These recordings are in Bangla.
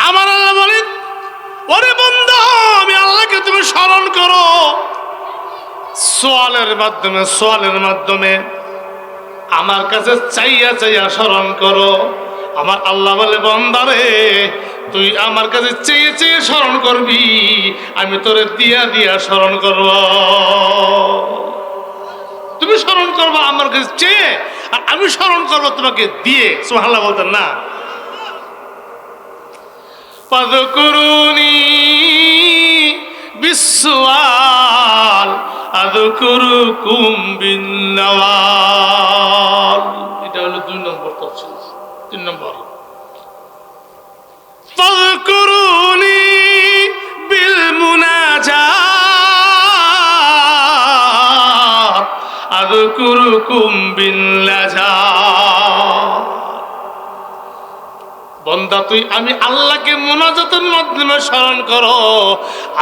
আমার আল্লাহ বলেন, ওরে বান্দা, আমি আল্লাহকে তুমি স্মরণ করো সোয়ালের মাধ্যমে আমার কাছে চাইয়া চাইয়া স্মরণ করো। আমার আল্লাহ বলে, বান্দারে তুই আমার কাছে চেয়ে চেয়ে স্মরণ করবি, আমি তোরে দিয়া দিয়া স্মরণ করব। তুমি স্মরণ করবা আমার কাছে চেয়ে, আর আমি স্মরণ করবো তোমাকে দিয়ে। সুবহানাল্লাহ বলতেন না? ফাযকুরুনি বিসওয়াল আযকুরুকুম বিন্নাওয়াল। এটা হলো 2 নম্বর তাফসীর। 3 নম্বর, ফাযকুরুনি বিল মুনাজাত আযকুরুকুম বিল্লাজাত। বান্দা তুই আমি আল্লাহকে মুনাজাতের মাধ্যমে স্মরণ করো,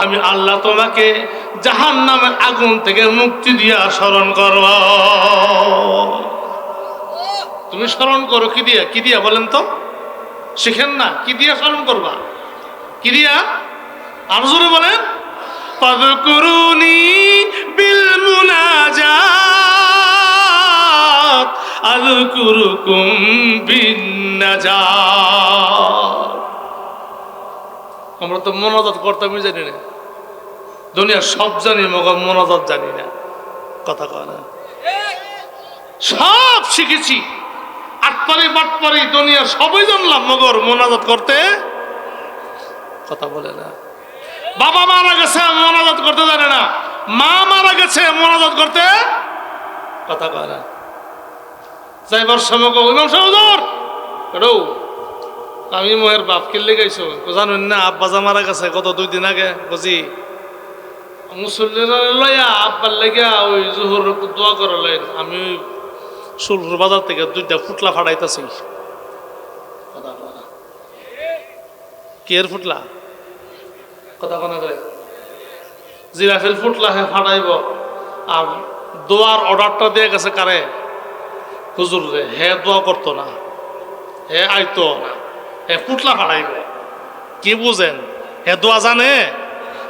আমি আল্লাহ তোমাকে জাহান্নামের আগুন থেকে মুক্তি দিয়া স্মরণ করব। তুমি স্মরণ করো কি দিয়া বলেন তো? শিখেন না কি দিয়া স্মরণ করবা? কি দিয়া? আর জোরে বলেন, ফাযকুরুনি বিল মুনাজাত আযকুরুকুম বিন্নাজাত। আমরা তো মোনাজাত করতে আমি জানি না, দুনিয়ার সব জানি মগর মোনাজাত জানি না। কথা কয় না? সব শিখেছি, আটপারি বাটপারি দুনিয়া সবই জানলাম, মগর মোনাজাত করতে কথা বলে না। বাবা মারা গেছে মোনাজাত করতে জানে না, মা মারা গেছে মোনাজাত করতে কথা কয় না। যাইবার সময় ইমাম সাহেব আমি মোহের বাপ কিনলে গাইছো, জানেন না আব্বাজা মারা গেছে কত 2 দিন আগে। বুঝি মুসল্লিরা লইয়া আব্বার লেগা ওই জোহর দোয়া করলেন, আমি সুলহুর বাজার থেকে 2টা ফুটলা ফাটাইতেছি। কের ফুটলা? কথা কোনা করে জিরাফেল ফুটলা হে ফাটাইব। আর দোয়ার অর্ডারটা দিয়ে গেছে কারে? হুজুর রে। হে দোয়া করতো না, হে আইতো না, হে ফুটলা ফাটাইব। কি বুঝেন? হে দোয়া জানে?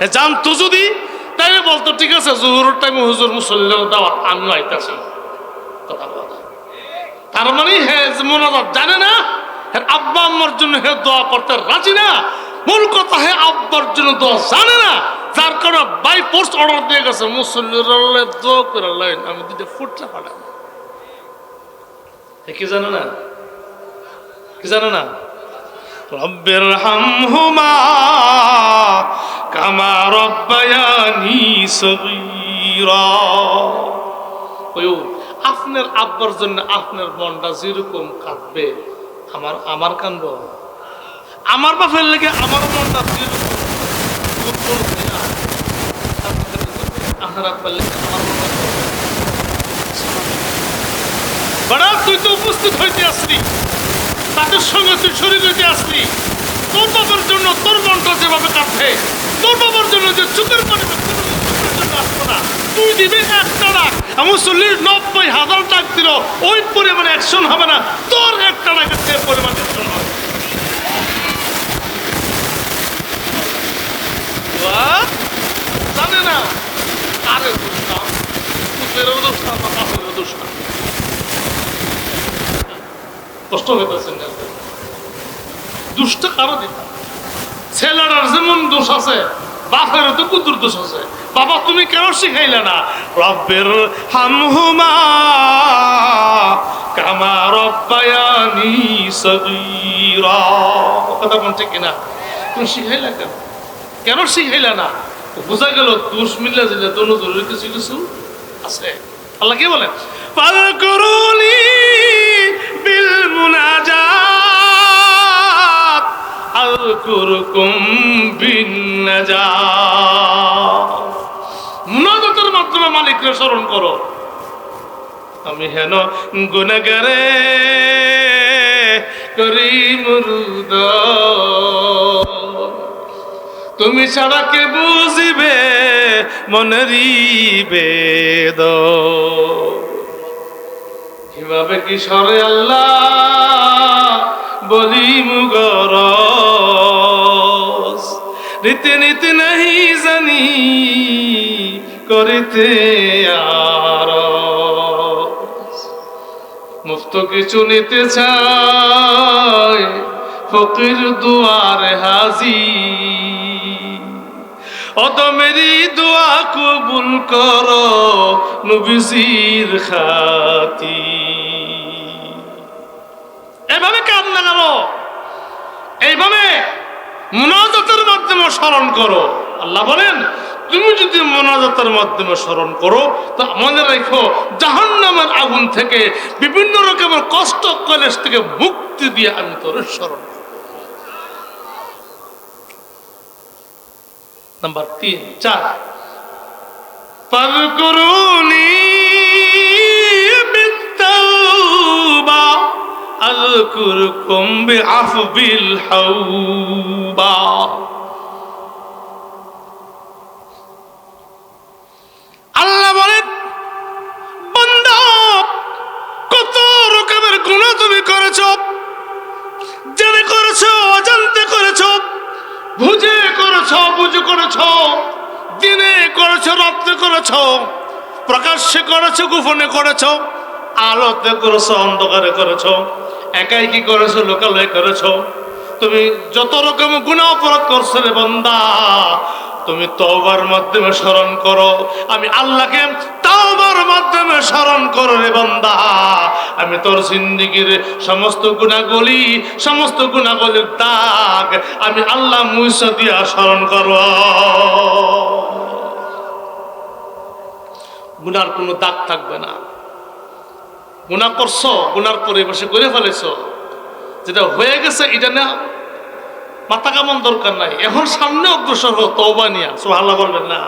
হে জানতো যদি তাই বলতো ঠিক আছে জোহরের টাইমে হুজুর মুসল্লির দাওয়াত, আমিও আইতাছি। কথা বলা তার মানে হে মোনাজাত জানে না, হে আব্বা আম্মার জন্য হে দোয়া করতে রাজি না। মূল কথা হে আব্বার জন্য দোয়া জানে না, যার কারণে বাই পোস্ট অর্ডার দিয়ে গেছে মুসল্লিরা দোয়া করে লাইন, আমি 2টা ফুটলা ফাটাই। কি জানে না? কি জানে না? রব্বির হামহুমা কামা রব্বায়ানি সগীরা। আপনার আব্বার জন্য আপনার মনটা যেরকম কাঁদবে, আমার কাঁদব। আমার বাপের লেগে আমার মনটা যেরকম আপনার আব্বার লেগে আমার মনটা। বড় তুই তো উপস্থিত হইতে আসলি, তাদের সঙ্গে তুই শরীর হইতে আসলি, তোর বাবার জন্য তোর মনটা যেভাবে কাঁদছে, তোর বাবার জন্য যে চোখের পানি আসতো না, তুই দিবি 1টা ডাক, মুসল্লির 90,000 ডাক দিল, ওই পরিমাণে অ্যাকশন হবে না, তোর 1টা ডাকের যে পরিমাণ অ্যাকশন হবে। জানে না আরে দুষ্টাম, পুত্রেরও দুষ্টাম, বাপেরও দুষ্টাম। কষ্ট হইতেছেন না? দুষ্ট কারো দিতাম। ছেলেটার যেমন দোষ আছে, বাপেরও তো কুতুর দোষ আছে। বাবা তুমি কেন শিখাইলে না? রব্বির হামহুমা কামা রব্বায়ানি সগীরা। কথা বলছে ঠিক কিনা? তুমি শিখাইলা কেন? কেন শিখাইলা না? বোঝা গেল দোষ মিললে দিলে দোনো জরুরি কিছু কিছু আছে। আল্লাহ কি বলেন? ফাযকুরুনি বিল মুনাজাত আযকুরুকুম বিন্নাজাত। মুনাজাতের মাধ্যমে মালিককে স্মরণ করো। আমি হেন গুনাহগারে করিমুর তুমি ছাড়া কে বুঝিবে মনেরই বেদ। কিভাবে কি সরে আল্লাহ বলি মুগর নীতি নীতি নাহি জানি করিতে আর মুফত কিছু নিতে চাই ফকির দুয়ারে হাজির অত মেরি দোয়া কবুল করো নবীজির খাতির। এভাবে কান্না করো, এইভাবে মুনাজাতের মাধ্যমে স্মরণ করো। আল্লাহ বলেন তুমি যদি মুনাজাতের মাধ্যমে স্মরণ করো তা মনে রাখো জাহান্নামের আগুন থেকে বিভিন্ন রকমের কষ্ট কলেশ থেকে মুক্তি দিয়ে আমি তোর স্মরণ করব। নাম্বার 3 4 ফাযকুরুনি বিত্তাওবা আযকুরকুম বিআফবিল হাওবা। আল্লাহ বলেন বান্দা কত রকমের গুনাহ তুমি করেছো, জেনে করেছো, অজান্তে করেছো, বুঝে করেছো, বুঝে করেছো, দিনে করেছো, রাত্রে করেছো, প্রকাশ্যে করেছো, গোপনে করেছো, আলোতে করেছো, অন্ধকারে করেছো, একাই কি করেছো, লোকালয়ে করেছো। তুমি যত রকম গুনাহ অপরাধ করছো রে বান্দা, তুমি তওবার মাধ্যমে স্মরণ করো। আমি আল্লাহকে তওবার মাধ্যমে স্মরণ করো রে বান্দা, আমি তোর জিন্দেগীর সমস্ত গুনাহগুলি, সমস্ত গুনাহগুলির দাগ আমি আল্লাহ মুছে দিয়া স্মরণ করো। গুনার কোনো দাগ থাকবে না। গুনাহ করছো, গুনার পরিবেশে করে ফেলেছো, যেটা হয়ে গেছে এটা না মাথা কামন দরকার নাই, এখন সামনে অগ্রসর হো তওবা নিয়া। সুবহানাল্লাহ বলবেন না?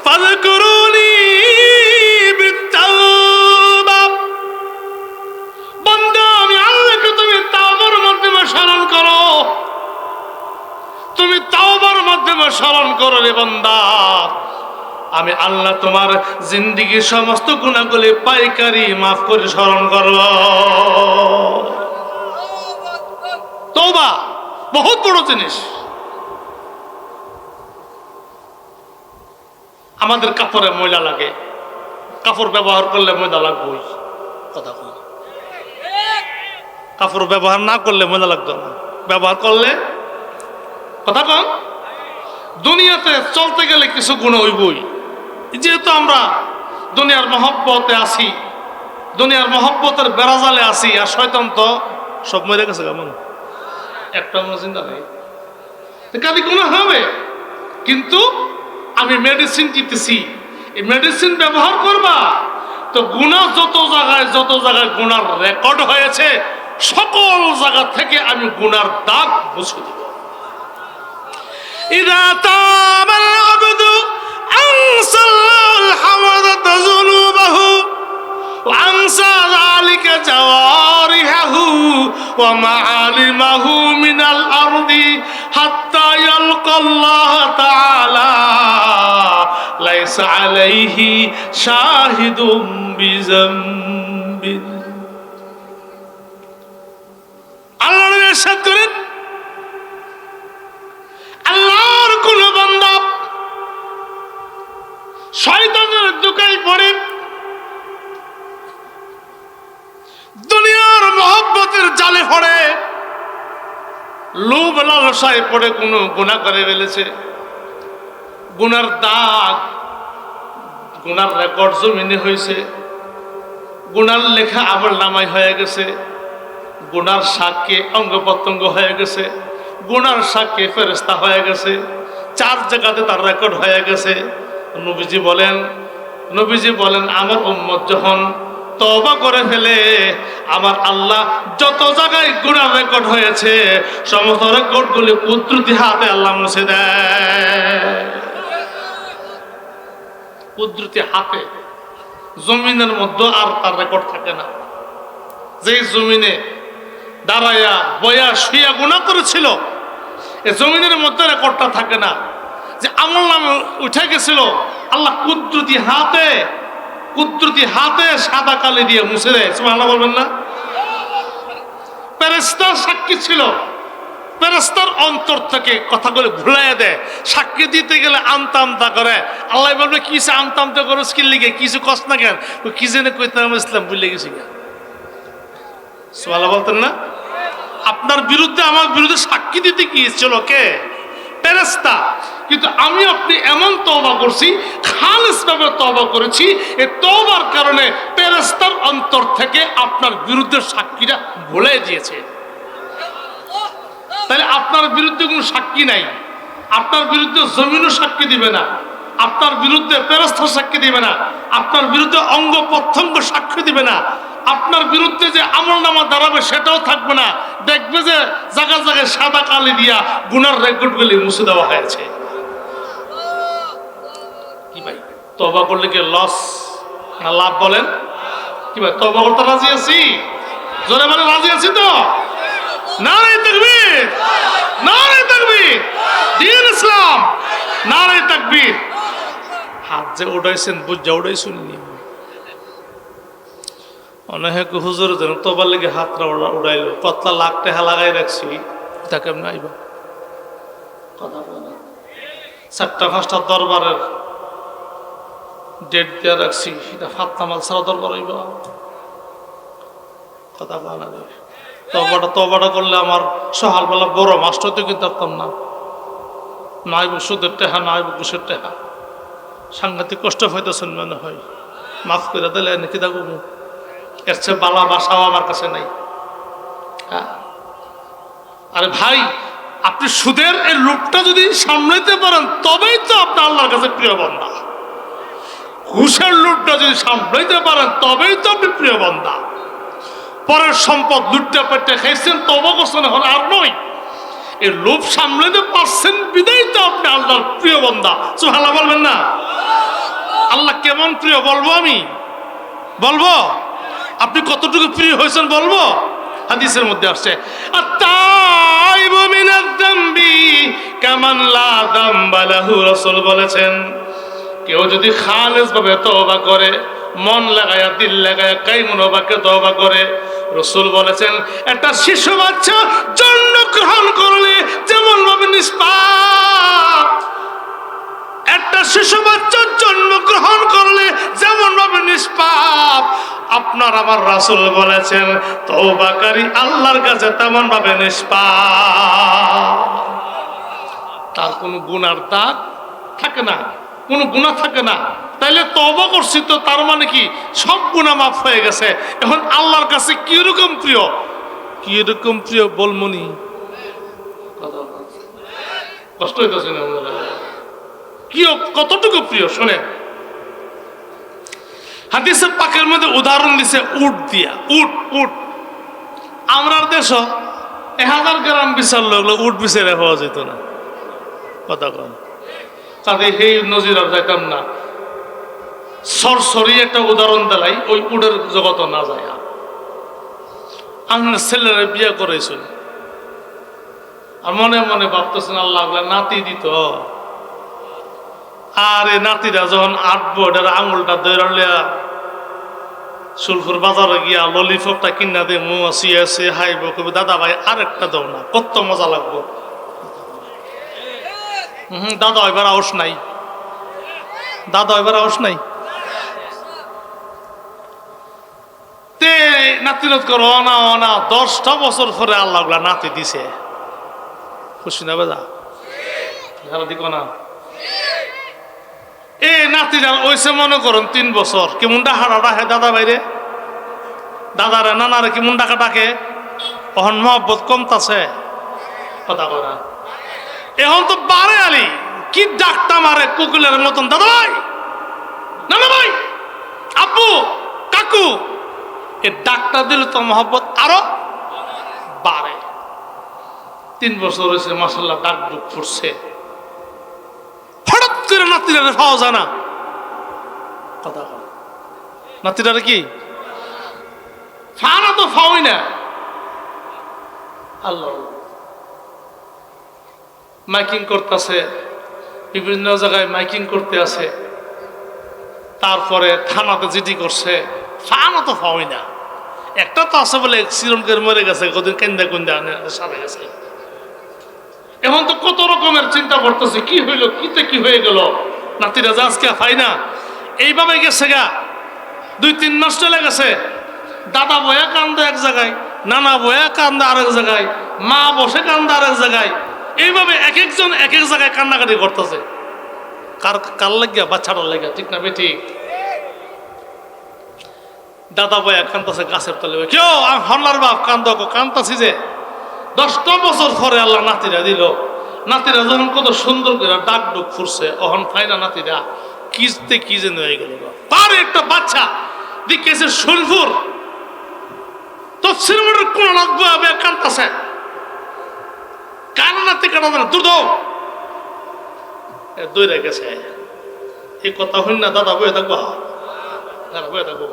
ফাযকুরুনি বিত্তাওবা, বান্দা আমি আল্লাহকে তুমি তাওবার মাধ্যমে স্মরণ করো, তুমি তাওবার মাধ্যমে স্মরণ করো রে বান্দা। আমি আল্লাহ তোমার জিন্দেগীর সমস্ত গুনাহগুলি পাইকারি মাফ করে স্মরণ করব। তওবা বহুত বড় জিনিস। আমাদের কাপড়ে ময়লা লাগে, কাপড় ব্যবহার করলে ময়লা লাগবেই। কথা কই, কাপড় ব্যবহার না করলে ময়লা লাগতো না, ব্যবহার করলে। কথা কন, দুনিয়াতে চলতে গেলে কিছু গুণ হইবই। যেহেতু আমরা দুনিয়ার মহব্বতে আছি, দুনিয়ার মহব্বতের বেড়াজালে আছি, আর শয়তান তো সব মরে গেছে কেমন একটা চিন্তা নেই, কাজে গুনাহ হবে। কিন্তু আমি মেডিসিন দিতেছি, এই মেডিসিন ব্যবহার করবা তো গুনাহ যত জায়গায় গুনার রেকর্ড হয়েছে সকল জায়গা থেকে আমি গুনার দাগ মুছে দেব। ইযা তাবাল আবদু আনসাল হাওয়াদাত যুনুবাহু ওয়া আনসা যালিকা জাওয়ারিহু ওয়া মাআলিমাহু মিনাল আরদি হাত্তা ইয়ালকাল্লাহ তাআলা লাইসা আলাইহি শাহিদুম বিযামবিন। আল্লাহ ইরশাদ করেন, আল্লাহর কোন বান্দা শয়তানের ধোঁকায় পড়ে দুনিয়ার মহব্বতের জালে পড়ে, লোভ লালসায় পড়ে কোনো গুনাহ করে ফেলেছে, গুনার দাগ, গুনার রেকর্ড জমিনে হয়েছে, গুনার লেখা আমল নামায় হয়ে গেছে, গুনার সাক্ষী অঙ্গ প্রত্যঙ্গ হয়ে গেছে, গুনার সাক্ষী ফেরেশতা হয়ে গেছে, 4 জায়গাতে তার রেকর্ড হয়ে গেছে। নবীজি বলেন আমার উম্মত যখন তওবা করে ফেলে আমার আল্লাহ যত জায়গায় গুনাহ রেকর্ড হয়েছে সমস্ত রেকর্ডগুলি কুদরতি হাতে আল্লাহ মুছে দেয়। কুদরতি হাতে, জমিনের মধ্যে আর তার রেকর্ড থাকে না। যেই জমিনে দাঁড়াইয়া বয়া শুয়া গুনাহ করেছিল এই জমিনের মধ্যে রেকর্ডটা থাকে না, যে আমল নামে উঠে গেছিল আল্লাহ কুদরতি হাতে সাদা কালি দিয়ে মুছে দেয়। সুবহানাল্লাহ বলবেন না? ফেরেশতা সাক্ষী ছিল ফেরেশতার অন্তর থেকে কথাগুলো ভুলাইয়া দেয়। সাক্ষী দিতে গেলে আমতা আমতা করে। আল্লাহ বলবে কিসে আমতা আমতা করো স্কিল লিগে কিছু কষ্ট না কেন কি জেনে কইতে ইসলাম ভুলে গেছি কেন সুবহানাল্লাহ বলতেন না? আপনার বিরুদ্ধে আমার বিরুদ্ধে সাক্ষী দিতে গিয়েছিল কে? ফেরেশতা। কিন্তু আমি আপনি এমন তওবা করছি, খালিস ভাবে তওবা করেছি, এই তওবার কারণে ফেরেশতার অন্তর থেকে আপনার বিরুদ্ধে সাক্ষীরা ভুলে দিয়েছে। তাহলে আপনার বিরুদ্ধে কোনো সাক্ষী নাই, আপনার বিরুদ্ধে জমিনও সাক্ষী দিবে না, আপনার বিরুদ্ধে ফেরেশতা সাক্ষী দিবে না, আপনার বিরুদ্ধে অঙ্গ প্রত্যঙ্গ সাক্ষী দিবে না, আপনার বিরুদ্ধে যে আমলনামা দাঁড়াবে সেটাও থাকবে না। দেখবে যে জায়গায় জায়গায় সাদা কালি দিয়া গুনার রেকর্ডগুলি মুছে দেওয়া হয়েছে। কি ভাই তওবা করলে কি লস না লাভ বলেন? কি ভাই তওবা করতে রাজি আছি? জোরে বলে রাজি আছি তো? নারে তাকবীর, নারে তাকবীর, দ্বীন ইসলাম, নারে তাকবীর। হাত যে উঠাইছেন বুঝা উঠাইছেন নি? অনেক হুজুর যেন তবার লেগে হাতটা উড়াইলো, কতলা লাখ টাকা লাগাই রাখছি, তা কেমন আইবা? কথা বলে 4টা 5টা দরবারের ডেট দেওয়া রাখছি, এটা ফাত্তা মাল ছাড়া দরবার হইবা? কথা বলা যায়। তবাটা করলে আমার সকালবেলা বড় মাস্টার তো কিন্তু পারতাম না, নয় সুদের টেহা, নয় ঘুষের টেহা, সাংঘাতিক কষ্ট হইতেছেন মনে হয়, মাফ করে দিলে নাকি দেখো এর চেয়ে বালা বাসাও আমার কাছে নাই। হ্যাঁ আরে ভাই, আপনি সুদের এই রূপটা যদি সামলাইতে পারেন তবেই তো আপনি আল্লাহর কাছে প্রিয় বান্দা। ঘুষের লুটটা যদি সামলাইতে পারেন তবেই তো আপনি প্রিয় বান্দা। পরের সম্পদ লুটতে পারতে খাইছেন তবা করছেন, এখন আর নয়। এই লোভ সামলাইতে পারছেন বিদায় তো আপনি আল্লাহর প্রিয় বান্দা। সুবহানাল্লাহ বলবেন না? আল্লাহ কেমন প্রিয় বলবো? আমি বলবো আপনি কতটুকু প্রিয় হয়েছেন বলবো? হাদিসের মধ্যে আসছে আত-তাইবু মিনায-যামবি কামান লা যামবা লাহু। রাসূল বলেছেন কেউ যদি খালেস ভাবে তওবা করে, মন লাগায়া দিল লাগায়া কাইমুনবাকে তওবা করে, রাসূল বলেছেন একটা শিশু বাচ্চা জন্ম গ্রহণ করলে যেমন ভাবে নিষ্পাপ, একটা শিশু বাচ্চা জন্ম গ্রহণ করলে যেমন ভাবে নিষ্পাপ, আপনার আমার রাসূল বলেছেন তওবাকারী আল্লাহর কাছে তেমন ভাবে নিষ্পাপ। তার কোনো গুনার দাগ থাকে না, কোনো গুনাহ থাকে না। তাইলে তওবা করছি তো তার মানে কি সব গুনাহ মাফ হয়ে গেছে। এখন আল্লাহর কাছে কিরকম প্রিয়, কিরকম প্রিয় বলমনি? কষ্ট হইতেছে না? কি কতটুকু প্রিয় শোনেন। হাদিসে পাকের মধ্যে উদাহরণ দিছে উট দিয়া। উট উট আমরার দেশ 1000 গ্রাম বিচার লাগলো উট বিচারে হওয়া যেত না। কথা কন তাদের সেই নজির আর যাইতাম না। সরসরি একটা উদাহরণ দিলাই, ওই উটের জগত না যায়। আপনার ছেলেরা বিয়ে করেছেন আর মনে মনে ভাবতেছেন আল্লাহ নাতি দিত, আর এই নাতিরা যখন আটবো এটার আঙুলটা দৌড়ালিয়া সুলপুর বাজারে গিয়া ললিপপটা কিনা দিয়ে মুয়া শুয়ে শুয়ে হাইব, কবি দাদা ভাই আরেকটা দাও না, কত মজা লাগবো। দাদা এবার আওস নাই, দাদা এবার আওস নাই। তে নাতিরত করো না না, 10টা বছর পরে আল্লাহ নাতি দিছে, খুশি না বেদা? দিক না এ নাতিরা ওইসে মনে করুন 3 বছর কেমন ডাকা ডাকে দাদা বাইরে, দাদারে নানারে কেমন ডাকা ডাকে, অহন মহব্বত কমতাছে। কথা করা এখন তো বারে আলি কি ডাকটা মারে কুকুলের মতন, দাদা ভাই, নানা ভাই, আব্বু, কাকু। এ ডাকটা দিলে তো মহব্বত আরো বাড়ে। 3 বছর হয়েছে মাশাআল্লাহ, ডাক ডুক ফুটছে, হঠাৎ করে নাতিরা পাওয়া যায় না। কথা নাতিরা কি ফানা তো ফাওই না। আল্লাহ মাইকিং করতেছে, বিভিন্ন জায়গায় মাইকিং করতে আছে, তারপরে থানাতে জিডি করছে, ফানা তো ফাওই না। একটা তো আছে বলে সিরনকের মরে গেছে, কদিন কেন্দা কুন্দা সারা গেছে। রকমের চিন্তা করতেছে, কি হইলো, কি হয়ে গেল, নাতিরা যা আজকে পাই না। এইভাবে গেছে গা 2-3 মাস চলে গেছে। দাদা বয়া কান্দে এক জায়গায়, নানা বয়া কান্দে আরেক জায়গায়, মা বসে কান্দে আরেক জায়গায়। এইভাবে এক একজন এক এক জায়গায় কান্নাকাটি করতেছে। কার লাগিয়া? বাচ্চাটার লাগিয়া, ঠিক না বেঠিক? দাদা বয়া কান্দতেছে গাছের তলে। কেউ হল্লার বাপ কান্দাছি যে 10টা বছর পরে আল্লাহ নাতিরা দিল। নাতিরা যখন কত সুন্দর করে ডাক ডুক ফুরছে, অহন ফাইনা নাতিরা কিজতে কি যেন হয়ে গেল। তার একটা বাচ্চা দিকেছে সুলফুর তফসির মোটর কোন লাগবে আবে কান্দাছে, কান্নাতে কাটা না দুধ দৌড়ে গেছে। এই কথা হইন না, দাদা বয়ে থাকবো, দাদা বয়ে থাকবো।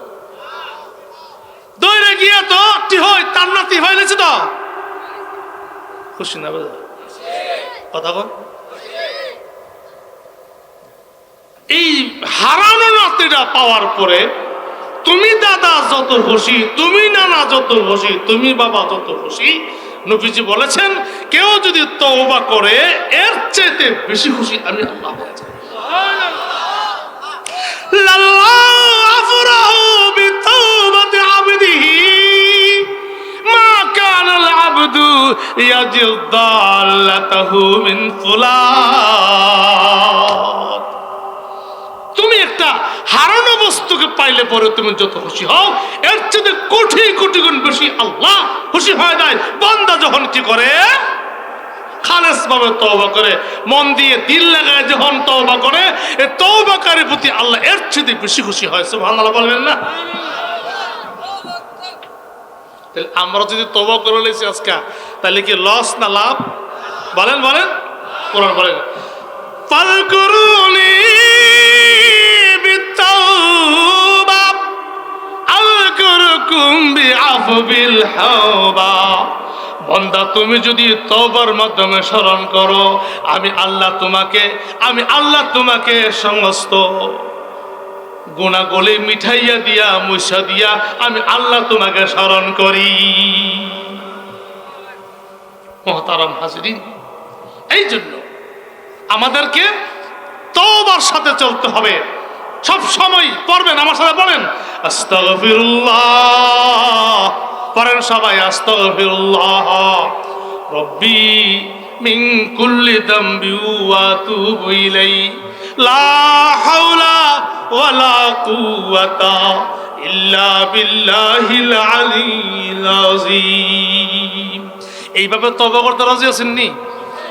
দৌড়ে গিয়ে তো তার নাতি হয়ে গেছে তো খুশি না বোঝা কথা কন। এই হারানো নাতিটা পাওয়ার পরে তুমি দাদা যত খুশি, তুমি নানা যত খুশি, তুমি বাবা যত খুশি, নবীজি বলেছেন কেউ যদি তওবা করে এর চাইতে বেশি খুশি আমি আল্লাহ হয়ে যাই। লাল্লাহু আফরাহু বিতাওবাতি আবদিহি মা কানাল আবদু ইয়াজিল দাল্লাতাহু মিন ফুলাত। তুমি একটা হারানো বস্তুকে পাইলে পরে তুমি যত খুশি হও, এর চেয়ে কোটি কোটি গুণ বেশি আল্লাহ খুশি হয়ে যায় বান্দা যখন কি করে, খালেস ভাবে তওবা করে, মন দিয়ে দিল লাগায় যখন তওবা করে, এই তওবাকারীর প্রতি আল্লাহ এর চেয়ে বেশি খুশি হয়। সুবহানাল্লাহ বলবেন না? তাহলে আমরা যদি তওবা করে লইছি আজকে, তাহলে কি লস না লাভ? বলেন বলেন, কোরআন বলেন ফাযকুরুনি বিত্তাওবা আযকুরকুম বিআফবিল হাওবা। বান্দা তুমি যদি তওবার মাধ্যমে স্মরণ করো, আমি আল্লাহ তোমাকে সমস্ত গুনাহগুলি মিঠাইয়া দিয়া মুছা দিয়া আমি আল্লাহ তোমাকে স্মরণ করি। মুহতারাম হাজিরিন, এই জন্য আমাদেরকে তওবার সাথে চলতে হবে। সব সময় পড়বেন, আমার সাথে বলেন আস্তাগফিরুল্লাহ, পড়েন সবাই আস্তাগফিরুল্লাহ রব্বি মিন কুল্লি যামবি ওয়া আতুবু ইলাইহি লা হাওলা ওয়ালা কুওয়াতা ইল্লা বিল্লাহিল আলিয়্যিল আযীম। এইভাবে তওবা করতে রাজি আছেন নি?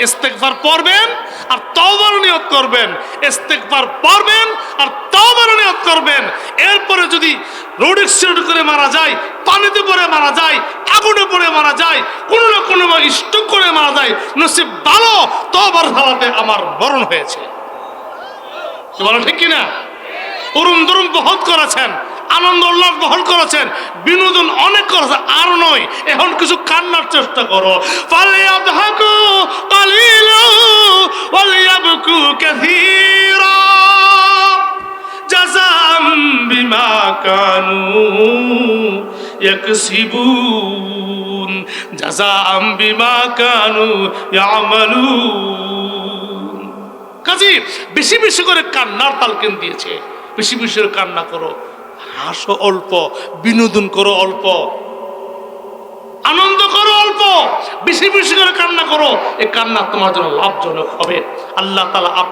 ইস্তেগফার পড়বেন আর তওবার নিয়ত করবেন, ইস্তেগফার পড়বেন আর তওবার নিয়ত করবেন। এরপরে যদি রোড অ্যাক্সিডেন্ট করে মারা যায়, পানিতে পড়ে মারা যায়, আগুনে পড়ে মারা যায়, কোনো না কোনো স্ট্রোক করে মারা যায়, নসিব ভালো তওবার হালাতে আমার মরণ হয়েছে। কি বলেন ঠিক কিনা? উরুম দুরুম বহুত করেছেন, আনন্দ উল্লাস বহন করেছেন, বিনোদন অনেক করেছে, আর নয় এখন কিছু কান্নার চেষ্টা করো। ফালিয়াদহাকু কালিলা ওয়ালিয়াবকু কাসীরা জাযাম বিমা কানু ইয়াকসিবুন জাযাম বিমা কানু ইয়ামালুন। কাজী বেশি বেশি করে কান্নার তালকিন দিয়েছে, বেশি বেশি করে কান্না করো, হাসো অল্প, বিনোদন করো অল্প, আনন্দ করো অল্প, বেশি বেশি করে কান্না করো। এই কান্না তোমার জন্য লাভজনক হবে। আল্লাহ তাআলা